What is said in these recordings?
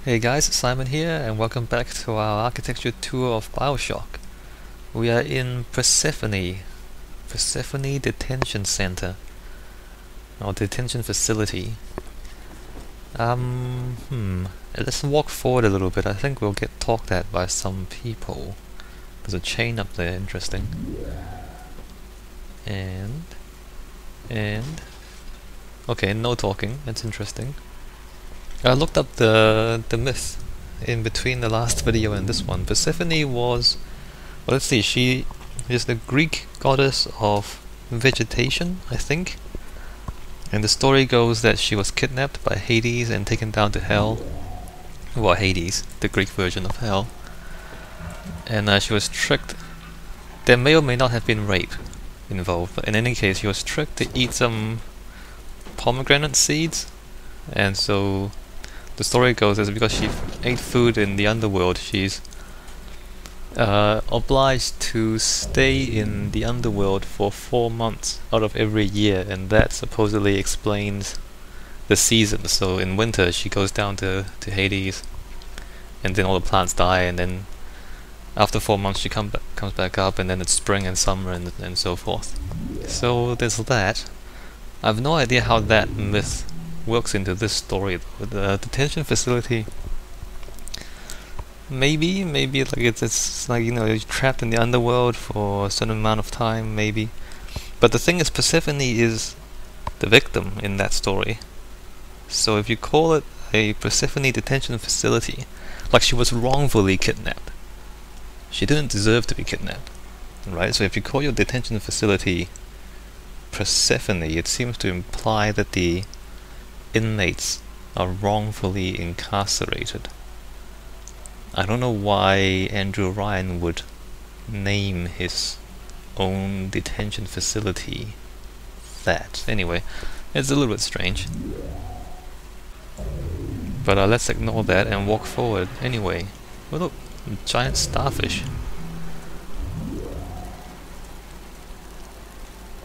Hey guys, Simon here, and welcome back to our architecture tour of Bioshock. We are in Persephone Detention Center, or Detention Facility. Let's walk forward a little bit. I think we'll get talked at by some people. There's a chain up there, interesting. And... Okay, no talking, that's interesting. I looked up the myth in between the last video and this one. Persephone was, well, let's see, she is the Greek goddess of vegetation, I think. And the story goes that she was kidnapped by Hades and taken down to hell. Well, Hades, the Greek version of hell. And she was tricked. There may or may not have been rape involved, but in any case, she was tricked to eat some pomegranate seeds. And so the story goes is because she ate food in the underworld, she's obliged to stay in the underworld for 4 months out of every year, and that supposedly explains the seasons. So in winter she goes down to Hades, and then all the plants die, and then after 4 months she comes back up, and then it's spring and summer and so forth. So there's that. I have no idea how that myth works into this story though. The detention facility, maybe like it's like, you know, you're trapped in the underworld for a certain amount of time, maybe. But the thing is, Persephone is the victim in that story. So if you call it a Persephone detention facility, like she was wrongfully kidnapped, she didn't deserve to be kidnapped, right? So if you call your detention facility Persephone, it seems to imply that the inmates are wrongfully incarcerated. I don't know why Andrew Ryan would name his own detention facility that. Anyway, it's a little bit strange. But let's ignore that and walk forward anyway. Oh look, a giant starfish.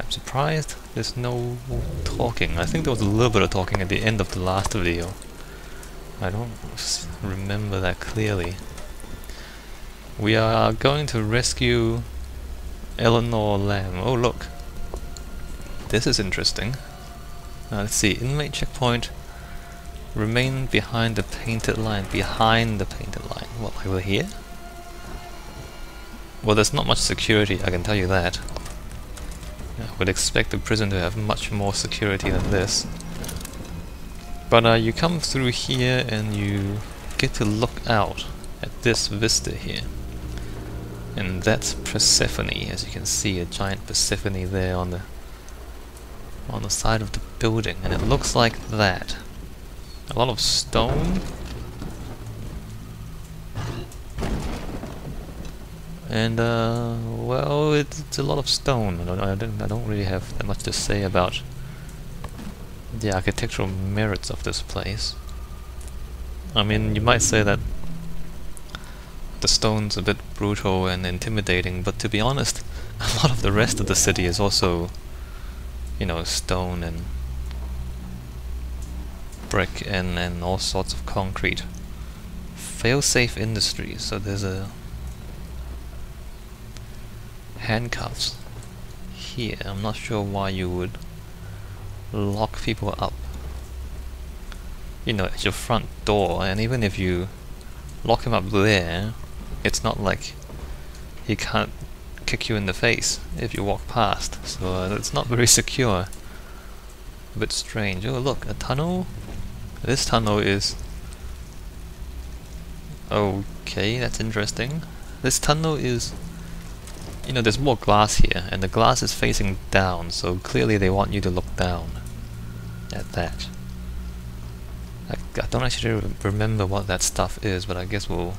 I'm surprised there's no talking. I think there was a little bit of talking at the end of the last video. I don't remember that clearly. We are going to rescue Eleanor Lamb. Oh look, this is interesting. Let's see, inmate checkpoint. Remain behind the painted line. Behind the painted line. What, like over here? Well, there's not much security, I can tell you that. I would expect the prison to have much more security than this. But you come through here and you get to look out at this vista here. And that's Persephone, as you can see, a giant Persephone there on the side of the building, and it looks like that. A lot of stone. And well, it's a lot of stone. I don't really have that much to say about the architectural merits of this place. I mean, you might say that the stone's a bit brutal and intimidating, but to be honest, a lot of the rest of the city is also, you know, stone and brick and all sorts of concrete. Fail-safe industries, so there's a handcuffs here. I'm not sure why you would lock people up, you know, at your front door, and even if you lock him up there, it's not like he can't kick you in the face if you walk past, so it's not very secure. A bit strange. Oh look, a tunnel. This tunnel is okay, that's interesting. This tunnel is, you know, there's more glass here, and the glass is facing down, so clearly they want you to look down at that. I don't actually remember what that stuff is, but I guess we'll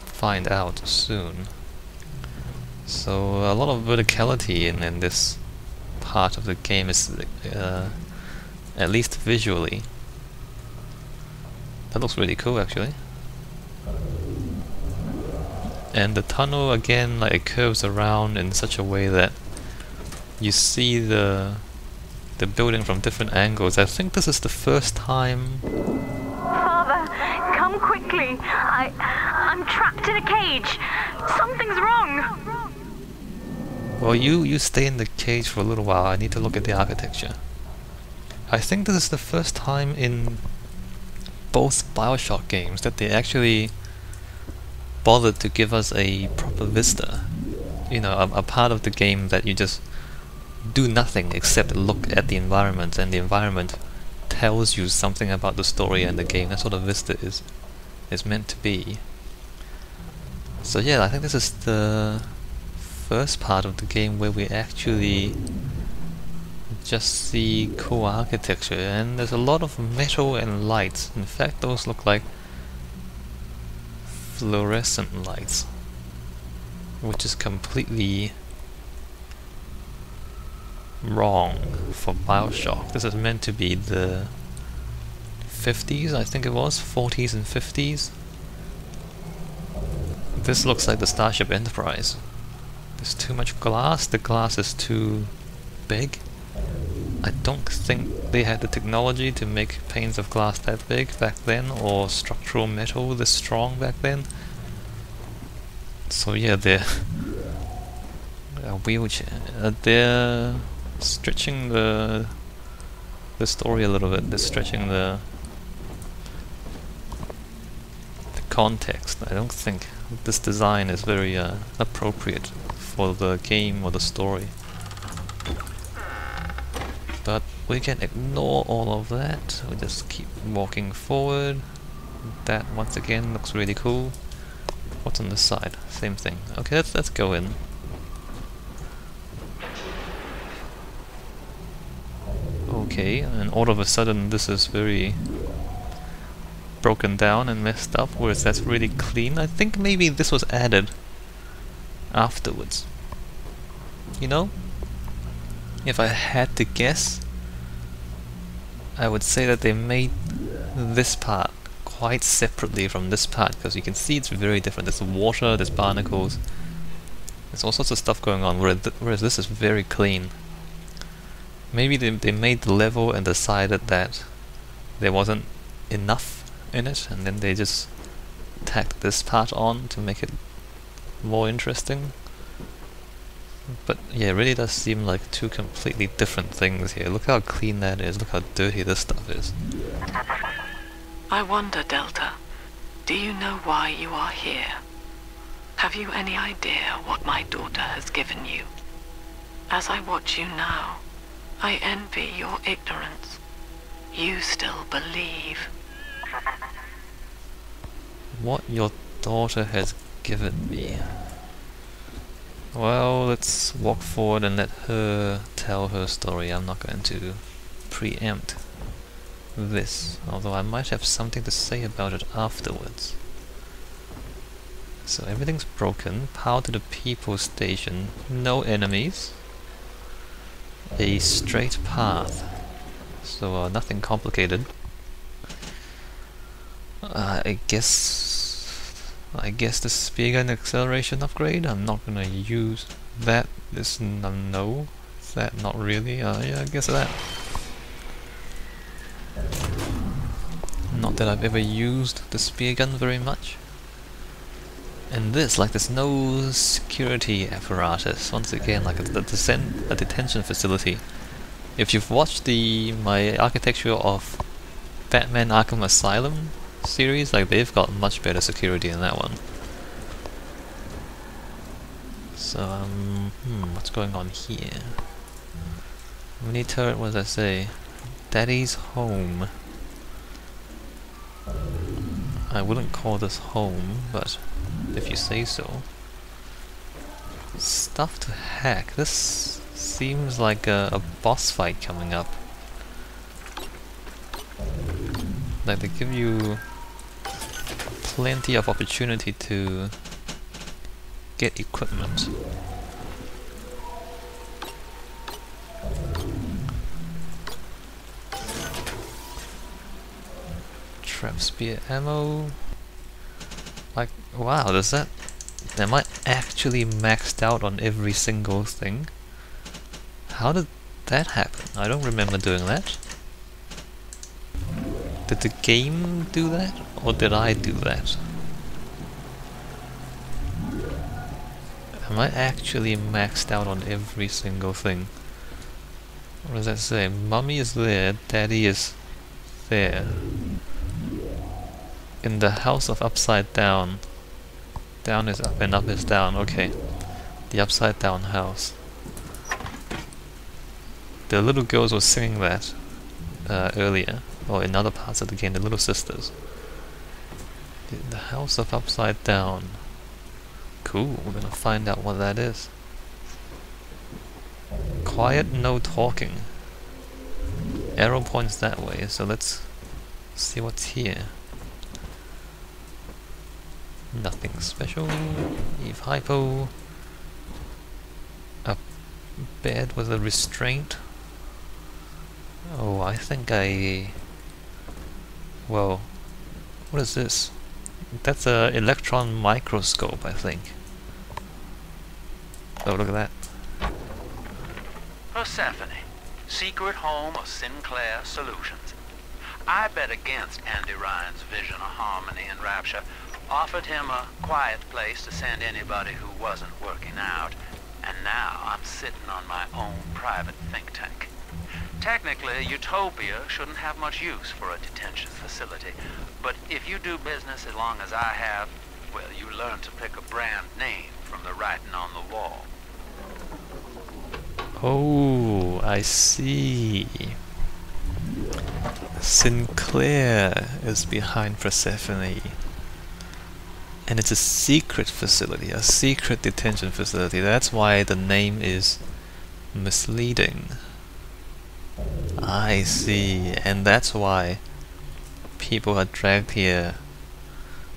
find out soon. So a lot of verticality in this part of the game, is at least visually. That looks really cool actually. And the tunnel again, like, it curves around in such a way that you see the building from different angles. I think this is the first time... Father, Come quickly. I'm trapped in a cage. Something's wrong. Well, you stay in the cage for a little while. I need to look at the architecture. I think this is the first time in both Bioshock games that they actually bothered to give us a proper vista. You know, a part of the game that you just do nothing except look at the environment, and the environment tells you something about the story and the game. That's what a vista is meant to be. So yeah, I think this is the first part of the game where we actually just see cool architecture, and there's a lot of metal and lights. In fact, those look like fluorescent lights, which is completely wrong for Bioshock. This is meant to be the 50s, I think it was, 40s and 50s. This looks like the Starship Enterprise. There's too much glass, the glass is too big. I don't think they had the technology to make panes of glass that big back then, or structural metal this strong back then. So yeah, they're a wheelchair. They're stretching the story a little bit. They're stretching the context. I don't think this design is very appropriate for the game or the story. But we can ignore all of that. We just keep walking forward. That once again looks really cool. What's on this side? Same thing. Okay, let's go in. Okay, and all of a sudden this is very broken down and messed up, whereas that's really clean. I think maybe this was added afterwards. You know? If I had to guess, I would say that they made this part quite separately from this part, because you can see it's very different. There's water, there's barnacles, there's all sorts of stuff going on, whereas this is very clean. Maybe they made the level and decided that there wasn't enough in it, and then they just tacked this part on to make it more interesting. But yeah, it really does seem like two completely different things here. Look how clean that is, look how dirty this stuff is. I wonder, Delta, do you know why you are here? Have you any idea what my daughter has given you? As I watch you now, I envy your ignorance. You still believe. What your daughter has given me. Well, let's walk forward and let her tell her story. I'm not going to preempt this, although I might have something to say about it afterwards. So everything's broken. Power to the people station. No enemies. A straight path. So nothing complicated. I guess the spear gun acceleration upgrade. I'm not gonna use that. This no. Is that not really? Yeah, I guess that. Not that I've ever used the spear gun very much. And this, like, there's no security apparatus. Once again, like a detention facility. If you've watched my architecture of Batman Arkham Asylum series, like, they've got much better security than that one. So, what's going on here? Mini turret, what does that say? Daddy's home. I wouldn't call this home, but if you say so. Stuff to hack. This seems like a boss fight coming up. Like, they give you plenty of opportunity to get equipment. Trap spear ammo. Like, wow, am I actually maxed out on every single thing? How did that happen? I don't remember doing that. Did the game do that? Or did I do that? Am I actually maxed out on every single thing? What does that say? Mummy is there, Daddy is there. In the house of upside down. Down is up and up is down, okay. The upside down house. The little girls were singing that earlier, or in other parts of the game, the little sisters. The house of upside down. Cool, we're gonna find out what that is. Quiet, no talking. Arrow points that way, so let's see what's here. Nothing special. Eve hypo. A bed with a restraint. Oh, I think well, what is this? That's a electron microscope, I think. Oh, look at that. Persephone, secret home of Sinclaire Solutions. I bet against Andy Ryan's vision of harmony and rapture, offered him a quiet place to send anybody who wasn't working out, and now I'm sitting on my own private think tank. Technically, Utopia shouldn't have much use for a detention facility, but if you do business as long as I have, well, you learn to pick a brand name from the writing on the wall. Oh, I see. Sinclaire is behind Persephone. And it's a secret facility, a secret detention facility. That's why the name is misleading. I see, and that's why people are dragged here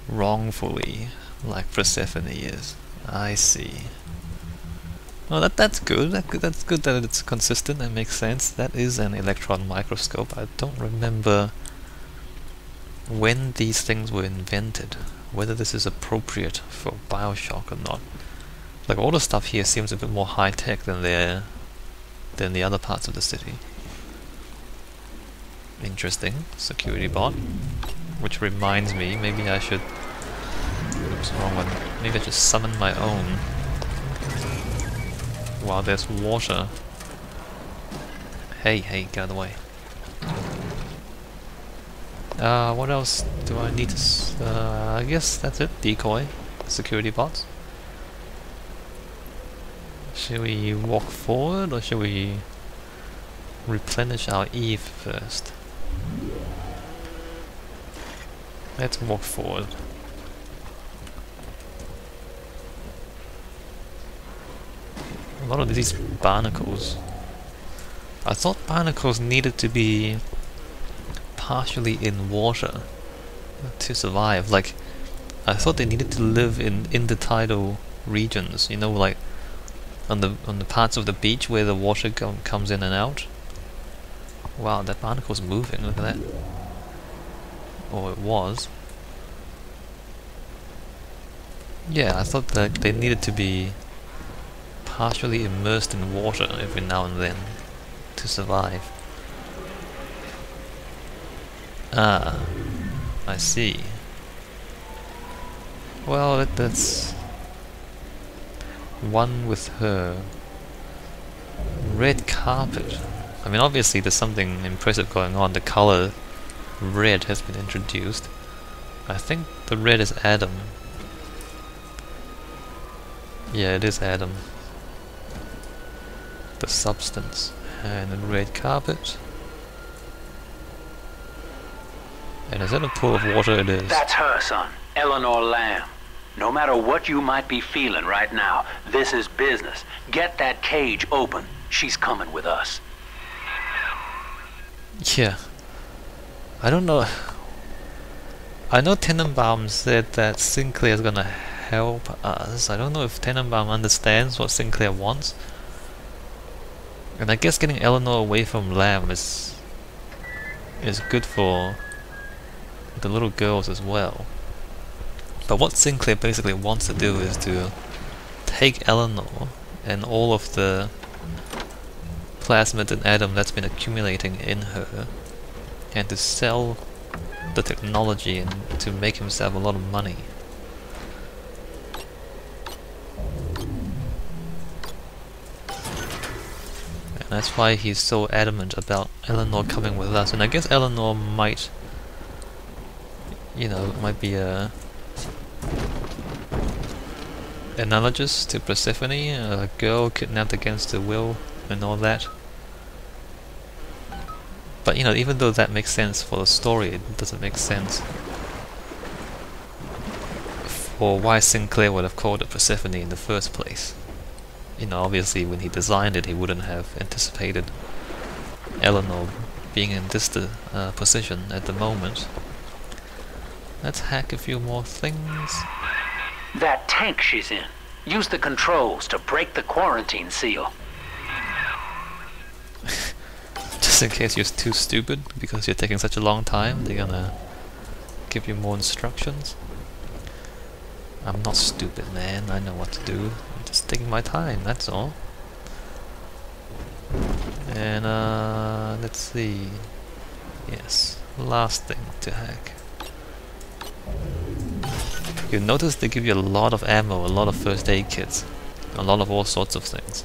wrongfully, like Persephone is. I see. Well, that's good. That's good that it's consistent and makes sense. That is an electron microscope. I don't remember when these things were invented, whether this is appropriate for Bioshock or not. Like, all the stuff here seems a bit more high-tech than the other parts of the city. Interesting. Security bot. Which reminds me, maybe I should... Oops, wrong one. Maybe I should summon my own. While there's water. Hey, get out of the way. What else do I need to... I guess that's it. Decoy. Security bots. Should we walk forward or should we replenish our Eve first? Let's walk forward. A lot of these barnacles. I thought barnacles needed to be partially in water to survive. Like, I thought they needed to live in intertidal regions. You know, like on the parts of the beach where the water comes in and out. Wow, that barnacle's moving. Look at that. Or it was. Yeah, I thought that they needed to be partially immersed in water every now and then to survive. Ah, I see. Well, that's one with her. Red carpet. I mean, obviously there's something impressive going on. The color red has been introduced. I think the red is Adam. Yeah, it is Adam. The substance. And a red carpet. And is that a pool of water? It is. That's her, son. Eleanor Lamb. No matter what you might be feeling right now, this is business. Get that cage open. She's coming with us. Yeah. I don't know. I know Tenenbaum said that Sinclair is gonna help us. I don't know if Tenenbaum understands what Sinclair wants. And I guess getting Eleanor away from Lamb is good for the little girls as well. But what Sinclair basically wants to do is to take Eleanor and all of the plasmid and atom that's been accumulating in her and to sell the technology and to make himself a lot of money. And that's why he's so adamant about Eleanor coming with us. And I guess Eleanor might, you know, might be a analogous to Persephone, a girl kidnapped against her will and all that. But you know, even though that makes sense for the story, it doesn't make sense for why Sinclaire would have called it Persephone in the first place. You know, obviously when he designed it, he wouldn't have anticipated Eleanor being in this position at the moment. Let's hack a few more things. That tank she's in. Use the controls to break the quarantine seal. Just in case you're too stupid because you're taking such a long time, they're gonna give you more instructions. I'm not stupid, man. I know what to do. I'm just taking my time, that's all. And let's see. Yes, last thing to hack. You notice they give you a lot of ammo, a lot of first aid kits, a lot of all sorts of things.